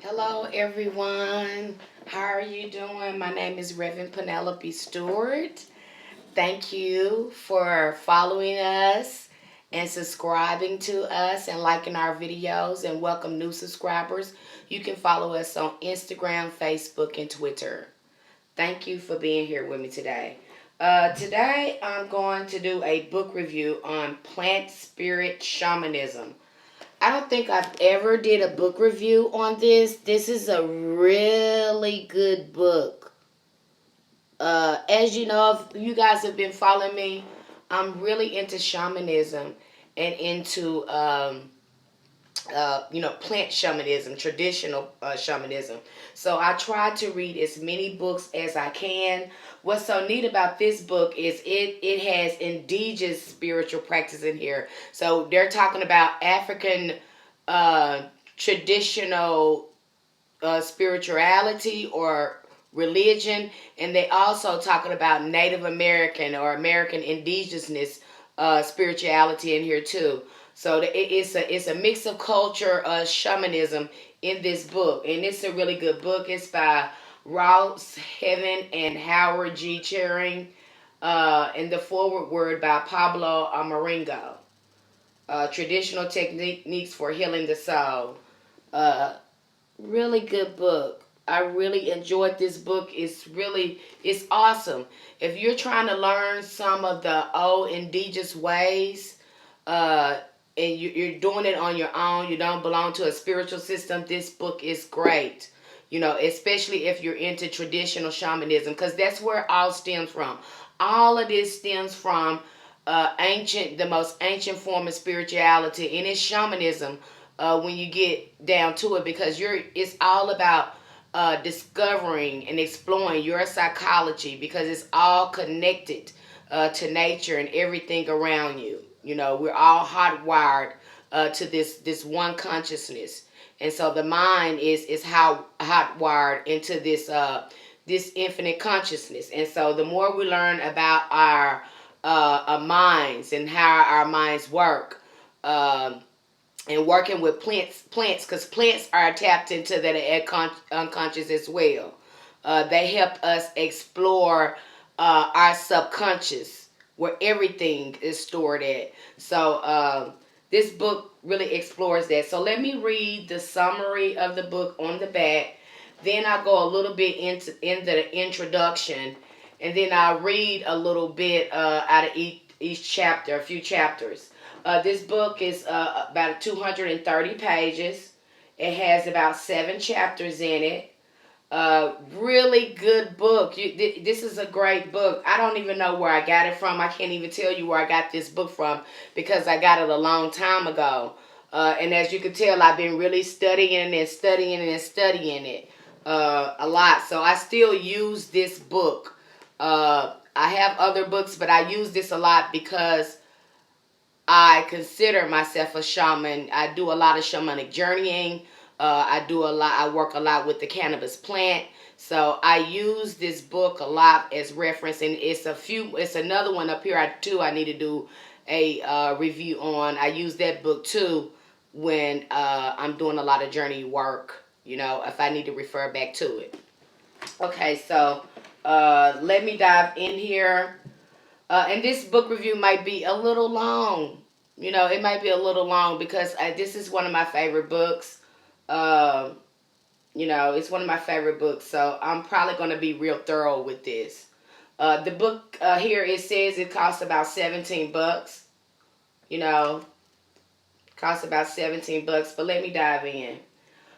Hello, everyone. How are you doing? My name is Reverend Penelope Stewart. Thank you for following us and subscribing to us and liking our videos, and welcome new subscribers. You can follow us on Instagram, Facebook, and Twitter. Thank you for being here with me today. Today, I'm going to do a book review on plant spirit shamanism. I don't think I've ever did a book review on this. This is a really good book. As you know, if you guys have been following me, I'm really into shamanism and into plant shamanism, traditional shamanism. So I try to read as many books as I can. What's so neat about this book is it has indigenous spiritual practice in here. So they're talking about African uh, traditional spirituality or religion, and they also talking about Native American or American indigenousness spirituality in here too. So it's a mix of culture, shamanism in this book, and it's a really good book. It's by Ross Heaven and Howard G. Charing, and the forward word by Pablo Amaringo. Traditional techniques for healing the soul. Uh, Really good book. I really enjoyed this book. It's awesome. If you're trying to learn some of the old indigenous ways, uh, and you're doing it on your own, you don't belong to a spiritual system, this book is great. Especially if you're into traditional shamanism, because that's where it all stems from. All of this stems from the most ancient form of spirituality, and it's shamanism when you get down to it, because it's all about discovering and exploring your psychology, because it's all connected to nature and everything around you. We're all hardwired to this one consciousness, and so the mind is how hotwired into this infinite consciousness. And so the more we learn about our minds and how our minds work. And working with plants, because plants are tapped into that unconscious as well. They help us explore our subconscious, where everything is stored at. So this book really explores that. So let me read the summary of the book on the back. Then I'll go a little bit into the introduction, and then I'll read a little bit out of each chapter, a few chapters. This book is about 230 pages. It has about 7 chapters in it. Really good book. This is a great book. I don't even know where I got it from. I can't even tell you where I got this book from, because I got it a long time ago. And as you can tell, I've been really studying and studying and studying it a lot. So I still use this book. I have other books, but I use this a lot because I consider myself a shaman. I do a lot of shamanic journeying. I work a lot with the cannabis plant. So I use this book a lot as reference, and it's another one up here I need to do a review on. I use that book too when I'm doing a lot of journey work, if I need to refer back to it. Okay, so let me dive in here. And this book review might be a little long. It might be a little long, because this is one of my favorite books. Um, it's one of my favorite books, so I'm probably going to be real thorough with this. The book here, it says it costs about 17 bucks. You know, costs about 17 bucks, but let me dive in.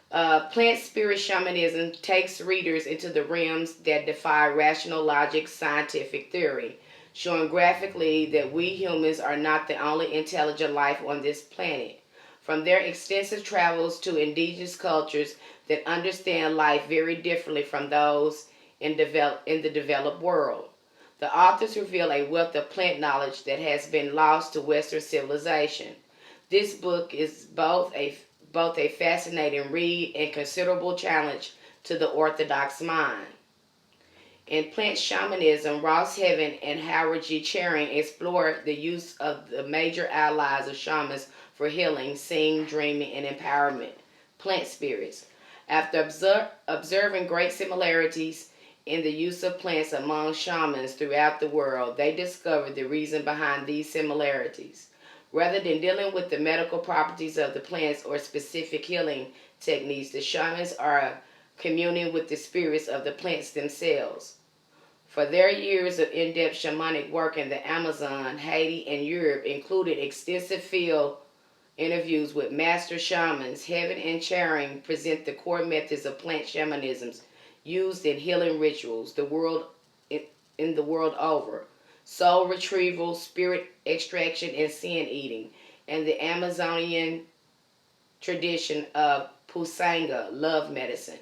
Plant spirit shamanism takes readers into the realms that defy rational logic, scientific theory, showing graphically that we humans are not the only intelligent life on this planet. From their extensive travels to indigenous cultures that understand life very differently from those in the developed world, the authors reveal a wealth of plant knowledge that has been lost to Western civilization. This book is both a fascinating read and considerable challenge to the orthodox mind. In Plant Shamanism, Ross Heaven and Howard G. Charing explore the use of the major allies of shamans for healing, seeing, dreaming, and empowerment: plant spirits. After observing great similarities in the use of plants among shamans throughout the world, they discovered the reason behind these similarities. Rather than dealing with the medical properties of the plants or specific healing techniques, the shamans are communing with the spirits of the plants themselves. For their years of in-depth shamanic work in the Amazon, Haiti, and Europe included extensive field interviews with master shamans. Heaven and Charing present the core methods of plant shamanism used in healing rituals in the world over: soul retrieval, spirit extraction, and sin eating, and the Amazonian tradition of Pusanga, love medicine.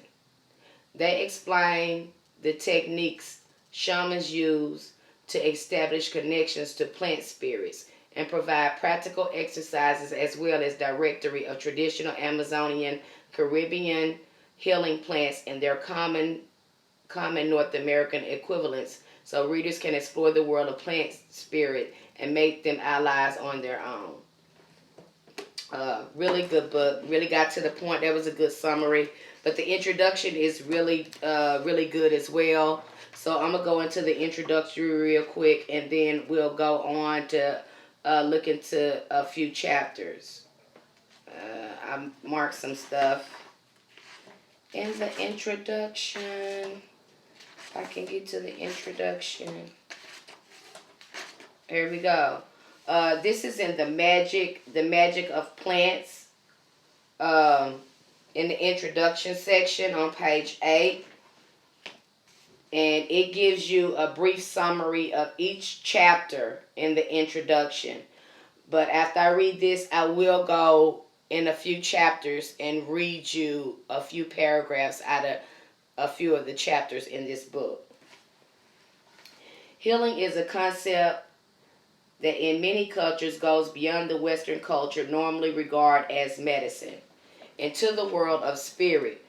They explain the techniques shamans use to establish connections to plant spirits and provide practical exercises as well as directory of traditional Amazonian, Caribbean healing plants and their common North American equivalents, so readers can explore the world of plant spirit and make them allies on their own. Really good book. Really got to the point. That was a good summary. But the introduction is really good as well. So I'm gonna go into the introductory real quick, and then we'll go on to look into a few chapters. I marked some stuff in the introduction. If I can get to the introduction. Here we go. This is in the magic of plants. In the introduction section on page 8, and it gives you a brief summary of each chapter in the introduction. But after I read this, I will go in a few chapters and read you a few paragraphs out of a few of the chapters in this book. Healing is a concept that in many cultures goes beyond the Western culture normally regarded as medicine, into the world of spirit,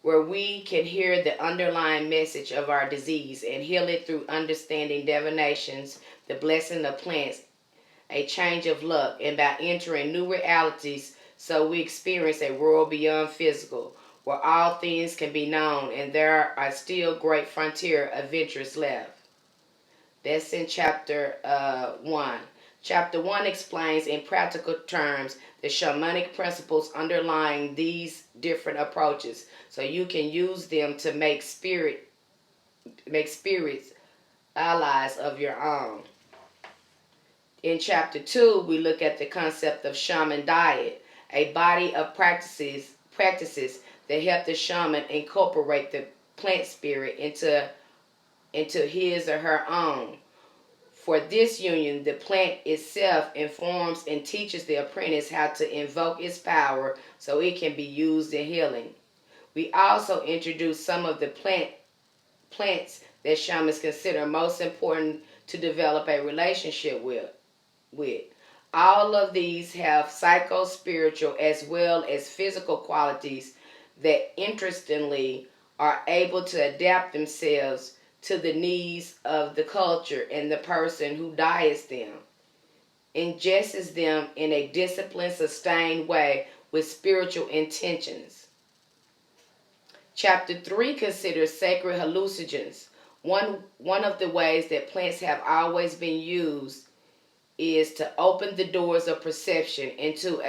where we can hear the underlying message of our disease and heal it through understanding divinations, the blessing of plants, a change of luck, and by entering new realities, so we experience a world beyond physical, where all things can be known and there are still great frontier adventures left. That's in chapter 1. Chapter 1 explains in practical terms the shamanic principles underlying these different approaches, so you can use them to make spirits allies of your own. In chapter 2, we look at the concept of Shaman Diet, a body of practices that help the shaman incorporate the plant spirit into his or her own. For this union, the plant itself informs and teaches the apprentice how to invoke its power so it can be used in healing. We also introduce some of the plants that shamans consider most important to develop a relationship with. All of these have psycho-spiritual as well as physical qualities that interestingly are able to adapt themselves to the needs of the culture and the person who diets them, ingests them in a disciplined, sustained way with spiritual intentions. Chapter 3 considers sacred hallucinogens. One of the ways that plants have always been used is to open the doors of perception into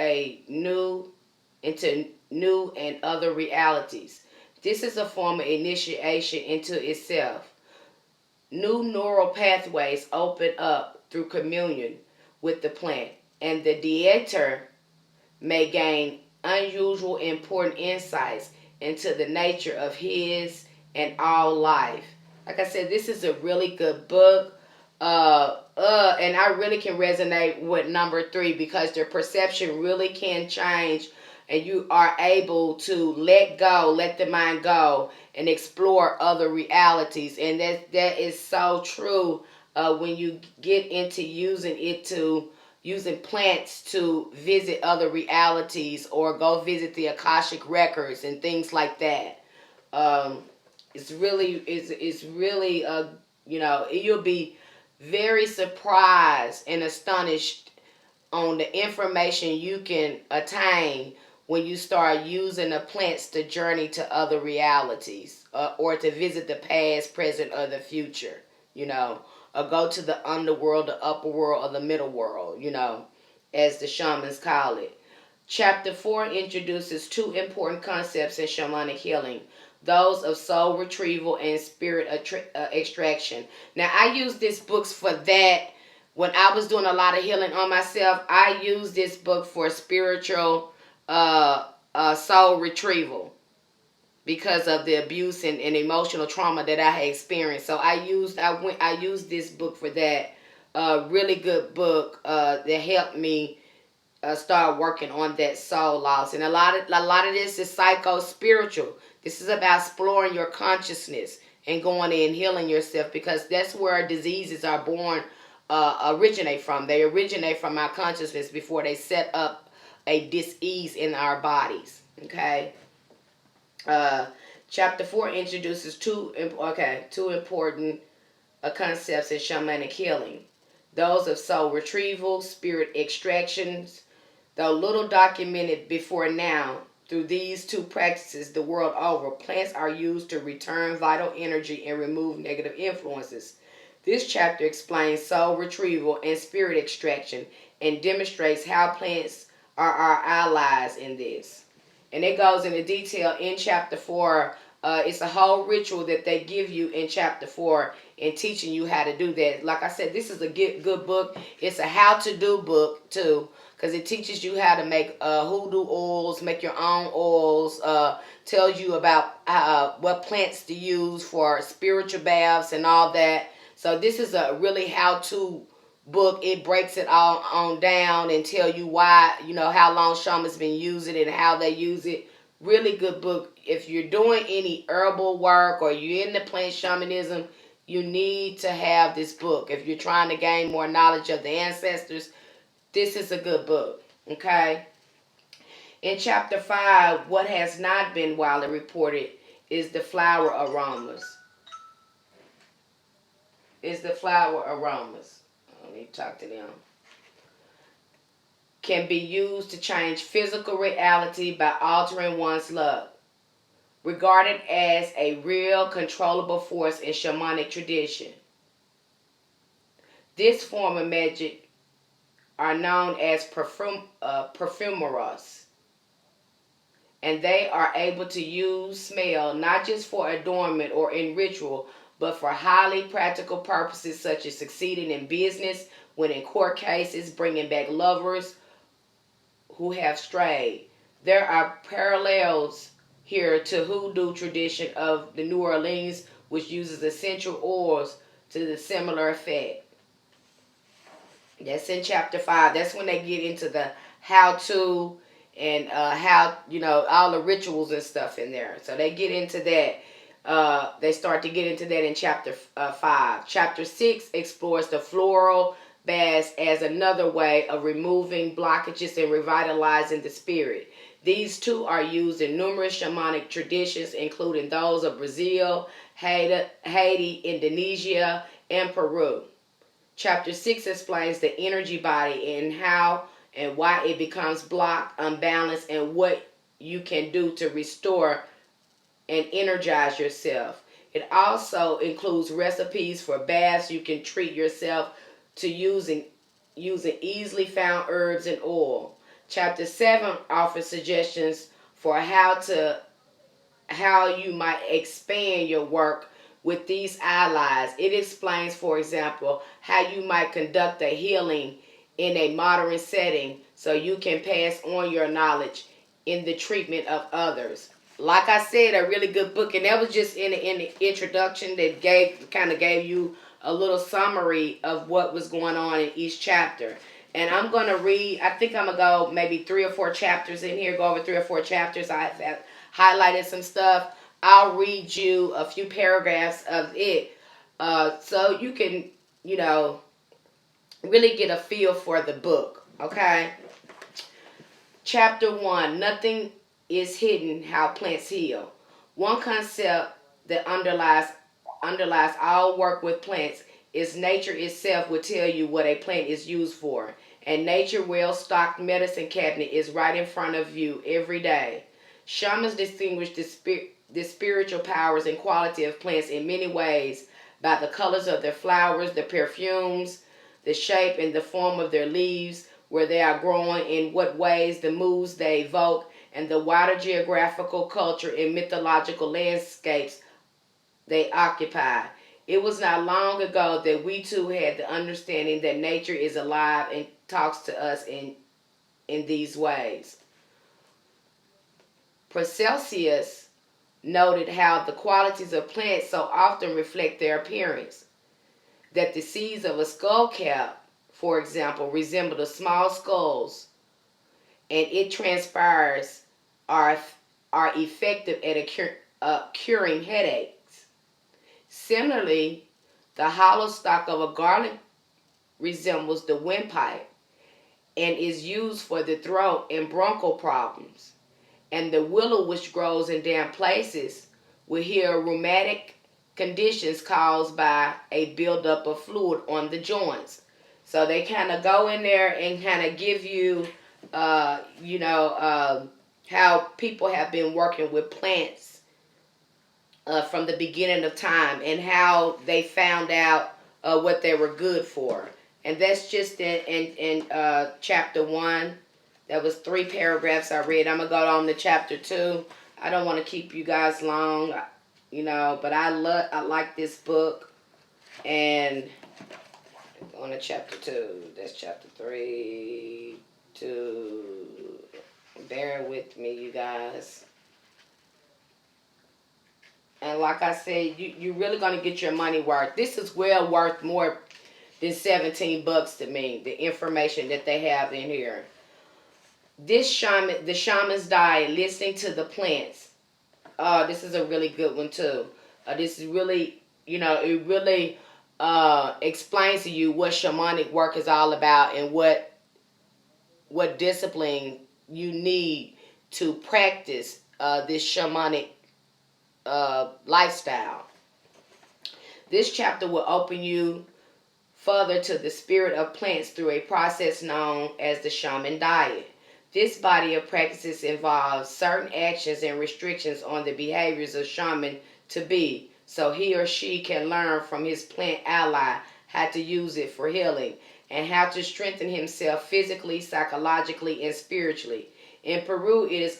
new and other realities. This is a form of initiation into itself. New neural pathways open up through communion with the plant, and the dieter may gain unusual important insights into the nature of his and all life. Like I said, this is a really good book. And I really can resonate with number 3 because their perception really can change, and you are able to let the mind go, and explore other realities. And that is so true when you get into using plants to visit other realities or go visit the Akashic records and things like that. It's really you'll be very surprised and astonished on the information you can attain when you start using the plants to journey to other realities, or to visit the past, present, or the future, you know, or go to the underworld, the upper world, or the middle world, you know, as the shamans call it. Chapter 4 introduces two important concepts in shamanic healing, those of soul retrieval and spirit extraction. Now, I use these books for that. When I was doing a lot of healing on myself, I used this book for spiritual soul retrieval because of the abuse and emotional trauma that I had experienced. So I used this book for that. Really good book that helped me start working on that soul loss. And a lot of this is psycho spiritual. This is about exploring your consciousness and going in and healing yourself, because that's where diseases are born, originate from. They originate from our consciousness before they set up a dis-ease in our bodies. Okay. Chapter 4 introduces two important concepts in shamanic healing, those of soul retrieval, spirit extractions. Though little documented before now, through these two practices the world over, plants are used to return vital energy and remove negative influences. This chapter explains soul retrieval and spirit extraction and demonstrates how plants are our allies in this. And it goes into detail in chapter 4. It's a whole ritual that they give you in chapter 4 in teaching you how to do that. Like I said, this is a good book. It's a how-to-do book, too, because it teaches you how to make hoodoo oils, make your own oils, tells you about what plants to use for spiritual baths and all that. So this is a really how-to book. It breaks it all on down and tell you why, you know, how long shamans been using it and how they use it. Really good book. If you're doing any herbal work or you're into plant shamanism, you need to have this book. If you're trying to gain more knowledge of the ancestors, this is a good book. Okay. In chapter 5, what has not been widely reported is the flower aromas. Let me talk to them. Can be used to change physical reality by altering one's luck. Regarded as a real controllable force in shamanic tradition. This form of magic are known as perfumeros. And they are able to use smell not just for adornment or in ritual, but for highly practical purposes such as succeeding in business, winning court cases, bringing back lovers who have strayed. There are parallels here to hoodoo tradition of the New Orleans, which uses essential oils to the similar effect. That's in chapter 5. That's when they get into the how-to and how, you know, all the rituals and stuff in there. So they get into that. They start to get into that in chapter 5. Chapter 6 explores the floral baths as another way of removing blockages and revitalizing the spirit. These two are used in numerous shamanic traditions, including those of Brazil, Haiti, Indonesia, and Peru. Chapter 6 explains the energy body and how and why it becomes blocked, unbalanced, and what you can do to restore and energize yourself. It also includes recipes for baths you can treat yourself to using easily found herbs and oil. Chapter 7 offers suggestions for how you might expand your work with these allies. It explains, for example, how you might conduct a healing in a modern setting so you can pass on your knowledge in the treatment of others. Like I said, a really good book, and that was just in the introduction that gave you a little summary of what was going on in each chapter. And I'm going to read, I think I'm going to go maybe 3 or 4 chapters in here, go over 3 or 4 chapters. I have highlighted some stuff. I'll read you a few paragraphs of it so you can, you know, really get a feel for the book, okay? Chapter 1, Nothing is Hidden, How Plants Heal. One concept that underlies all work with plants is nature itself will tell you what a plant is used for. and nature well-stocked medicine cabinet is right in front of you every day. Shamans distinguish the spiritual powers and quality of plants in many ways by the colors of their flowers, the perfumes, the shape and the form of their leaves, where they are growing, in what ways, the moods they evoke, and the wider geographical culture and mythological landscapes they occupy. It was not long ago that we too had the understanding that nature is alive and talks to us in these ways. Paracelsus noted how the qualities of plants so often reflect their appearance, that the seeds of a skullcap, for example, resemble the small skulls, and it transpires are effective at curing headaches. Similarly, the hollow stalk of a garlic resembles the windpipe and is used for the throat and bronchial problems. And the willow, which grows in damp places, will heal rheumatic conditions caused by a buildup of fluid on the joints. So they kind of go in there and kind of give you, how people have been working with plants from the beginning of time, and how they found out what they were good for. And that's just in chapter 1. That was 3 paragraphs I read. I'm going to go on to chapter 2. I don't want to keep you guys long, but I like this book. And on to chapter 2. That's chapter 3, 2. Bear with me, you guys. And like I said, you're really going to get your money worth. This is well worth more than $17 to me, the information that they have in here. The Shaman's Diet, listening to the plants. This is a really good one too. This is really, it really explains to you what shamanic work is all about, and what discipline you need to practice this shamanic lifestyle. This chapter will open you further to the spirit of plants through a process known as the Shaman Diet. This body of practices involves certain actions and restrictions on the behaviors of shaman to be, so he or she can learn from his plant ally how to use it for healing, and how to strengthen himself physically, psychologically, and spiritually. In Peru, it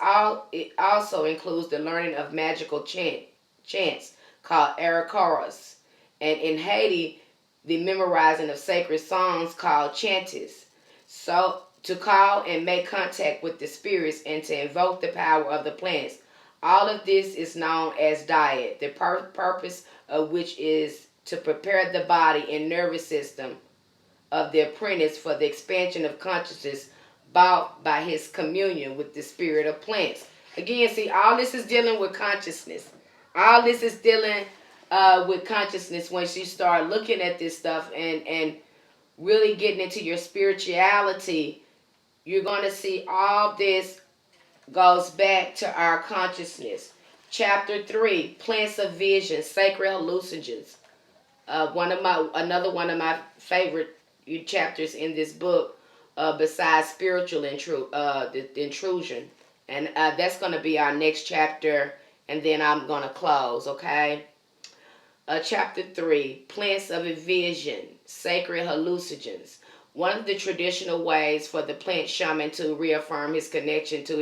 also includes the learning of magical chants called Aromas, and in Haiti, the memorizing of sacred songs called chantes. So, to call and make contact with the spirits and to invoke the power of the plants. All of this is known as diet, the purpose of which is to prepare the body and nervous system of the apprentice for the expansion of consciousness brought by his communion with the spirit of plants. Again, see, all this is dealing with consciousness. All this is dealing with consciousness. Once you start looking at this stuff and really getting into your spirituality, you're going to see all this goes back to our consciousness. Chapter 3, Plants of Vision, Sacred Hallucinogens. Another one of my favorite chapters in this book, besides spiritual intrusion. And that's going to be our next chapter, and then I'm going to close, okay? Chapter 3, Plants of Vision, Sacred Hallucinogens. One of the traditional ways for the plant shaman to reaffirm his connection to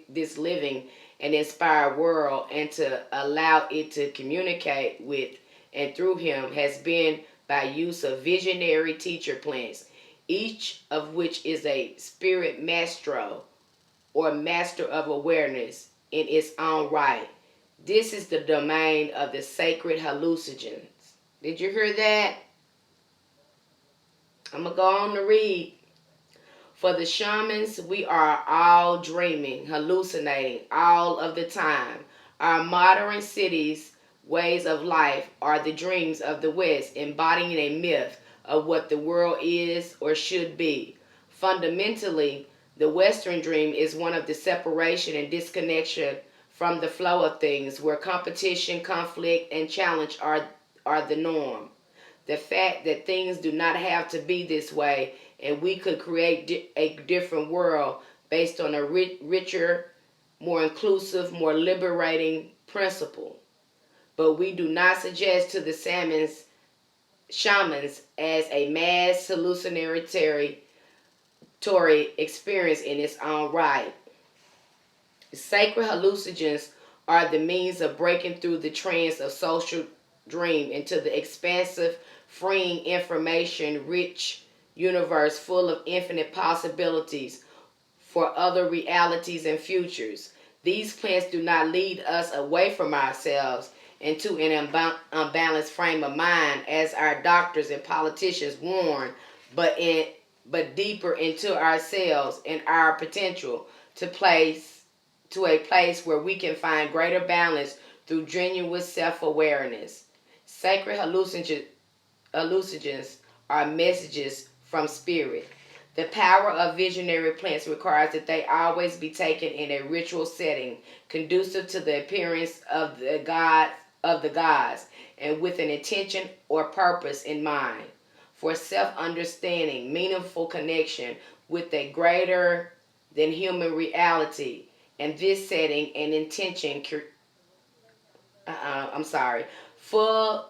this living and inspired world, and to allow it to communicate with and through him, has been by use of visionary teacher plants, each of which is a spirit maestro or master of awareness in its own right. This is the domain of the sacred hallucinogens. Did you hear that? I'm going to go on to read. For the shamans, we are all dreaming, hallucinating all of the time. Our modern cities' ways of life are the dreams of the West, embodying a myth of what the world is or should be. Fundamentally, the Western dream is one of the separation and disconnection from the flow of things, where competition, conflict, and challenge are the norm. The fact that things do not have to be this way and we could create a different world based on a richer, more inclusive, more liberating principle. But we do not suggest to the shamans as a mass hallucinatory experience in its own right. Sacred hallucinogens are the means of breaking through the trance of social dream into the expansive, freeing, information-rich universe full of infinite possibilities for other realities and futures. These plants do not lead us away from ourselves into an unbalanced frame of mind, as our doctors and politicians warn, but deeper into ourselves and our potential to a place where we can find greater balance through genuine self-awareness. Sacred hallucinogens are messages from spirit. The power of visionary plants requires that they always be taken in a ritual setting, conducive to the appearance of the gods, and with an intention or purpose in mind. For self-understanding, meaningful connection with a greater than human reality, and this setting and intention. Full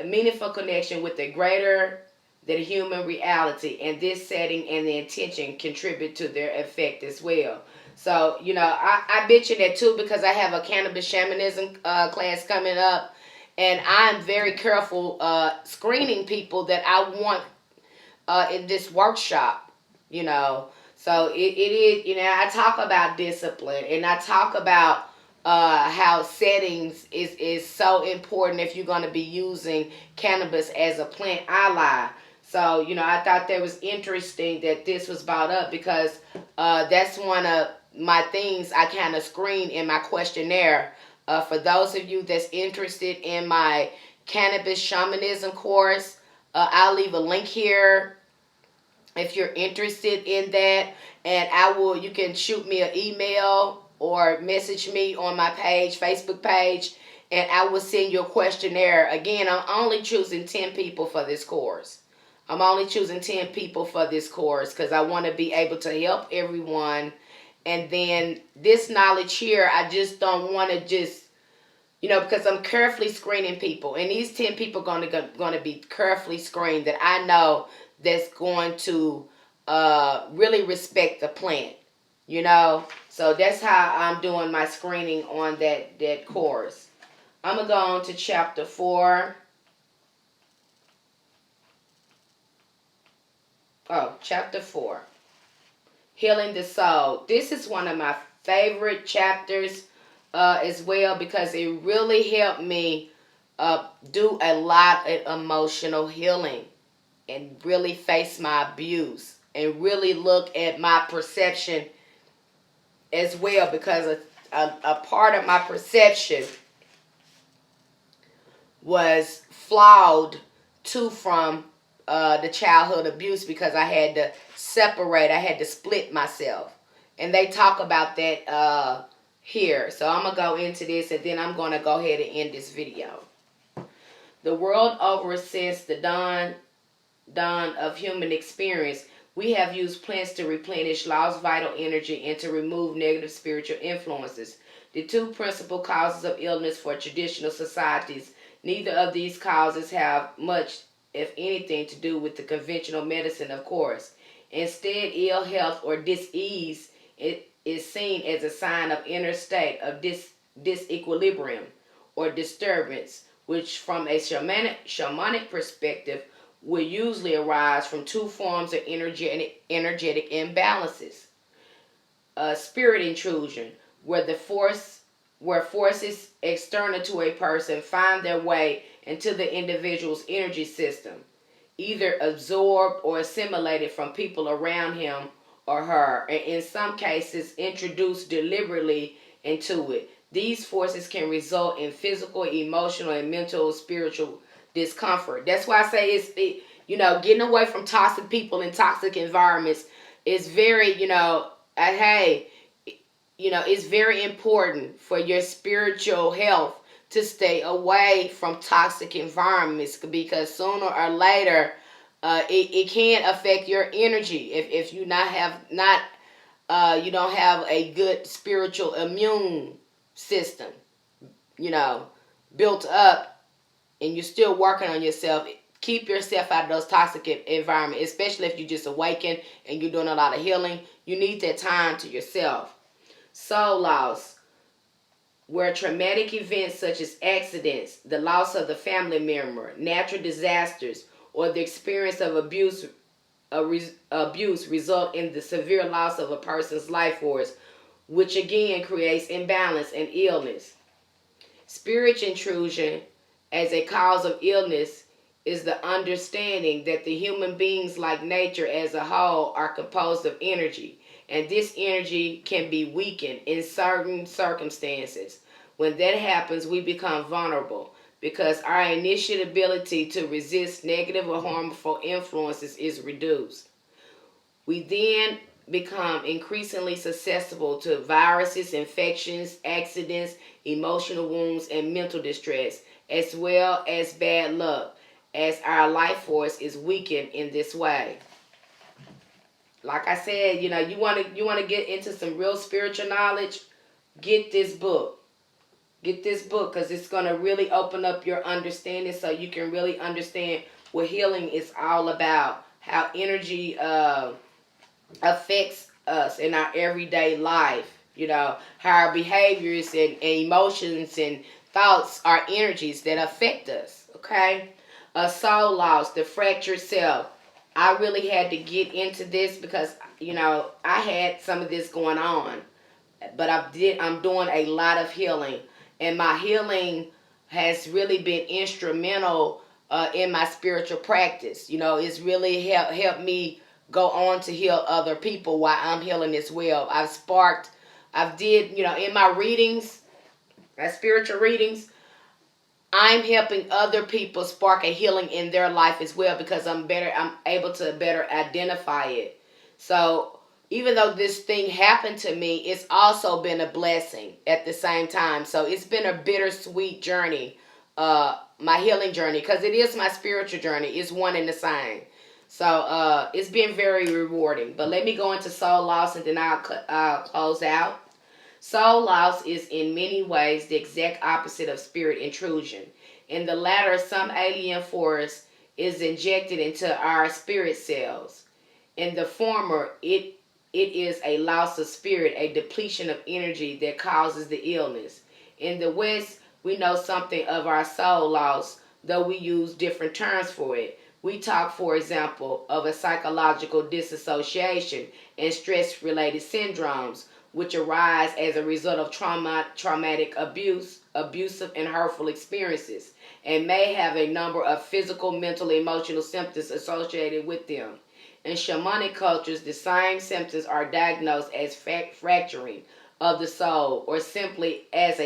meaningful connection with a greater than human reality, and this setting and the intention contribute to their effect as well. So, I mentioned that too because I have a cannabis shamanism class coming up, and I'm very careful screening people that I want in this workshop, you know. So it is, I talk about discipline, and I talk about how settings is so important if you're going to be using cannabis as a plant ally. So, I thought that was interesting that this was brought up because that's one of my things I kind of screen in my questionnaire. For those of you that's interested in my cannabis shamanism course, I'll leave a link here if you're interested in that. And you can shoot me an email or message me on my page, Facebook page, and I will send you a questionnaire. Again, I'm only choosing 10 people for this course. I'm only choosing 10 people for this course because I want to be able to help everyone. And then this knowledge here, I just don't want to just, because I'm carefully screening people. And these 10 people are going to be carefully screened that I know that's going to really respect the plant, So that's how I'm doing my screening on that course. I'm going to go on to chapter 4. Chapter 4. Healing the Soul. This is one of my favorite chapters as well because it really helped me do a lot of emotional healing and really face my abuse and really look at my perception as well, because a part of my perception was flawed too from the childhood abuse, because I had to separate, I had to split myself. And they talk about that here. So I'm going to go into this and then I'm going to go ahead and end this video. The world over since the dawn of human experience, we have used plants to replenish lost vital energy and to remove negative spiritual influences. The two principal causes of illness for traditional societies, neither of these causes have much, if anything, to do with the conventional medicine, of course. Instead, ill health or dis-ease is seen as a sign of inner state of disequilibrium or disturbance, which from a shamanic perspective will usually arise from two forms of energetic imbalances. Spirit intrusion, where forces external to a person find their way into the individual's energy system, either absorbed or assimilated from people around him or her, and in some cases introduced deliberately into it. These forces can result in physical, emotional, and mental, spiritual discomfort. That's why I say getting away from toxic people and toxic environments is very, it's very important for your spiritual health to stay away from toxic environments, because sooner or later It can affect your energy if you not have not you don't have a good spiritual immune system, you know, built up, and you're still working on yourself. Keep yourself out of those toxic environments, especially if you just awaken and you're doing a lot of healing. You need that time to yourself. Soul loss, where traumatic events such as accidents, the loss of the family member, natural disasters, or the experience of abuse result in the severe loss of a person's life force, which again creates imbalance and illness. Spirit intrusion as a cause of illness is the understanding that the human beings, like nature as a whole, are composed of energy, and this energy can be weakened in certain circumstances. When that happens, we become vulnerable because our initial ability to resist negative or harmful influences is reduced. We then become increasingly susceptible to viruses, infections, accidents, emotional wounds, and mental distress, as well as bad luck, as our life force is weakened in this way. Like I said, you want to get into some real spiritual knowledge. Get this book. Get this book because it's gonna really open up your understanding, so you can really understand what healing is all about. How energy affects us in our everyday life. How our behaviors and emotions and thoughts are energies that affect us. Okay? A soul loss, the fractured self. I really had to get into this because, I had some of this going on. But I'm doing a lot of healing. And my healing has really been instrumental in my spiritual practice. It's really helped me go on to heal other people while I'm healing as well. I've did, in my readings, my spiritual readings, I'm helping other people spark a healing in their life as well because I'm able to better identify it. So even though this thing happened to me, it's also been a blessing at the same time. So it's been a bittersweet journey, my healing journey, because it is my spiritual journey. It's one and the same. So it's been very rewarding. But let me go into soul loss and then I'll close out. Soul loss is in many ways the exact opposite of spirit intrusion. In the latter, some alien force is injected into our spirit cells. In the former, it is a loss of spirit, a depletion of energy that causes the illness. In the West, we know something of our soul loss, though we use different terms for it. We talk, for example, of a psychological disassociation and stress-related syndromes, which arise as a result of traumatic abuse, abusive and hurtful experiences, and may have a number of physical, mental, emotional symptoms associated with them. In shamanic cultures, the same symptoms are diagnosed as fracturing of the soul, or simply as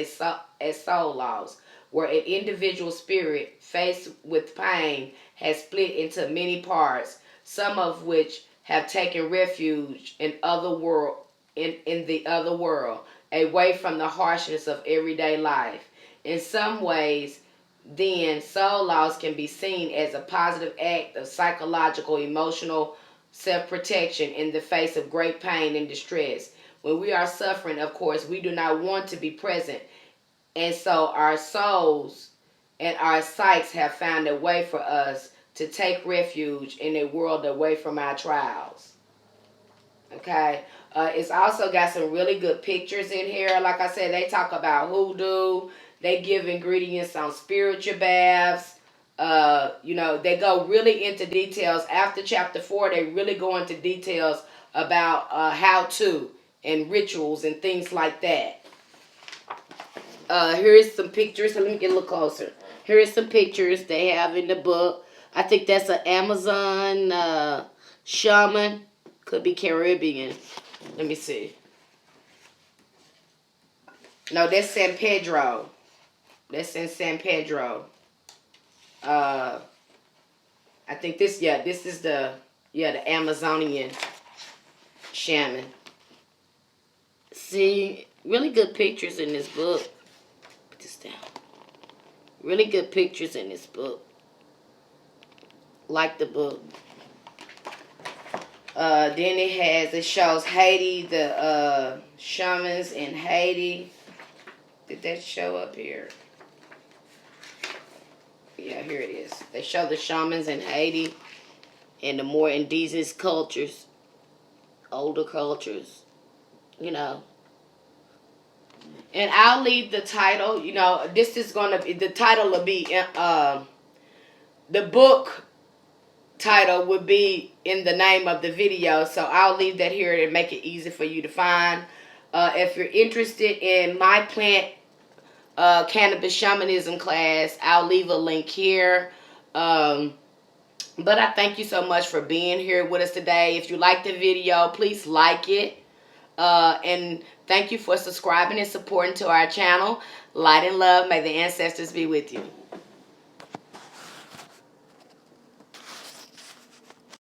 soul loss, where an individual spirit faced with pain has split into many parts, some of which have taken refuge in the other world, away from the harshness of everyday life. In some ways, then, soul loss can be seen as a positive act of psychological, emotional self-protection in the face of great pain and distress. When we are suffering, of course, we do not want to be present, and so our souls and our psyches have found a way for us to take refuge in a world away from our trials. Okay? It's also got some really good pictures in here. Like I said, they talk about hoodoo. They give ingredients on spiritual baths. They go really into details. After chapter 4, they really go into details about how to and rituals and things like that. Here's some pictures. Let me get a little closer. Here's some pictures they have in the book. I think that's an Amazon shaman. Could be Caribbean. Let me see. No, that's San Pedro. That's in San Pedro. I think this is the Amazonian shaman. See, really good pictures in this book. Put this down. Really good pictures in this book. like the book. Then it shows Haiti, the shamans in Haiti. Did that show up here? Yeah, here it is. They show the shamans in Haiti and the more indigenous cultures, older cultures, you know. And I'll leave the title, you know, this is going to be, the title will be, the book title would be in the name of the video. So I'll leave that here to make it easy for you to find. If you're interested in my plant cannabis shamanism class, I'll leave a link here. But I thank you so much for being here with us today. If you like the video, please like it. And thank you for subscribing and supporting to our channel. Light and love. May the ancestors be with you.